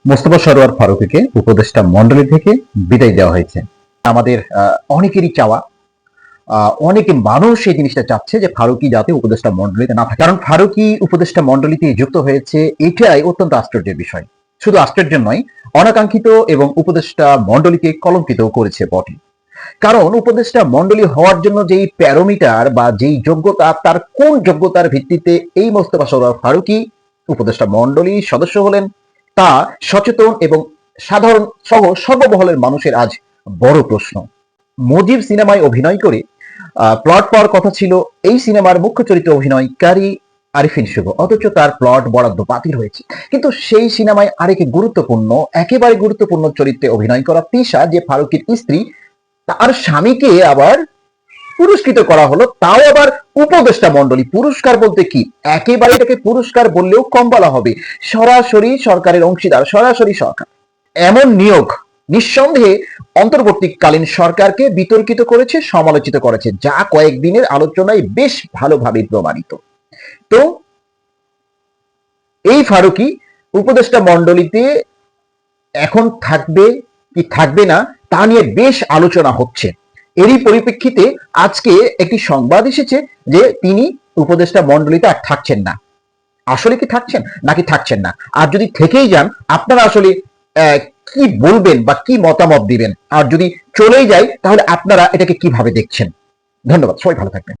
মোস্তফা সরোয়ার ফারুকীকে উপদেষ্টা মণ্ডলী থেকে বিদায় দেওয়া হয়েছে। আমাদের অনেকেরই চাওয়া, অনেকে মানুষ এই জিনিসটা চাচ্ছে যে ফারুকী যাতে উপদেষ্টা মণ্ডলীতে না থাকে, কারণ ফারুকী উপদেষ্টা মণ্ডলীতে যুক্ত হয়েছে, এটাই অত্যন্ত আশ্চর্যের বিষয়। শুধু আশ্চর্য নয়, অনাকাঙ্ক্ষিত এবং উপদেষ্টা মণ্ডলীকে কলঙ্কিত করেছে বটে। কারণ উপদেষ্টা মণ্ডলী হওয়ার জন্য যেই প্যারামিটার বা যেই যোগ্যতা, তার কোন যোগ্যতার ভিত্তিতে এই মোস্তফা সরোয়ার ফারুকী উপদেষ্টা মণ্ডলীর সদস্য হলেন, তা সচেতন এবং সাধারণ সহ সর্বমহলের মানুষের আজ বড় প্রশ্ন। মুজিব সিনেমায় অভিনয় করে প্লট পাওয়ার কথা ছিল এই সিনেমার মুখ্য চরিত্রে অভিনয়কারী আরিফিন শুভ, অথচ তার প্লট বরাদ্দ বাতিল হয়েছে। কিন্তু সেই সিনেমায় আরেক গুরুত্বপূর্ণ, একেবারে গুরুত্বপূর্ণ চরিত্রে অভিনয় করা তিশা, যে ফারুকীর স্ত্রী, তার স্বামীকে আবার পুরস্কৃত করা হলো, তাও আবার উপদেষ্টা মণ্ডলী। পুরস্কার বলতে কি, একেবারে এটাকে পুরস্কার বললেও কম বলা হবে, সরাসরি সরকারের অংশীদার, সরাসরি সরকার। এমন নিয়োগ নিঃসন্দেহে অন্তর্বর্তীকালীন সরকারকে বিতর্কিত করেছে, সমালোচিত করেছে, যা কয়েকদিনের আলোচনায় বেশ ভালোভাবে প্রমাণিত। তো এই ফারুকী উপদেষ্টা মণ্ডলীতে এখন থাকবে কি থাকবে না তা নিয়ে বেশ আলোচনা হচ্ছে। এরই পরিপ্রেক্ষিতে আজকে একটি সংবাদ এসেছে যে তিনি উপদেষ্টা মণ্ডলীতে আর থাকছেন না। আসলে কি থাকছেন নাকি থাকছেন না, আর যদি থেকেই যান আপনারা আসলে কি বলবেন বা কি মতামত দিবেন, আর যদি চলেই যায় তাহলে আপনারা এটাকে কিভাবে দেখছেন? ধন্যবাদ, সবাই ভালো থাকবেন।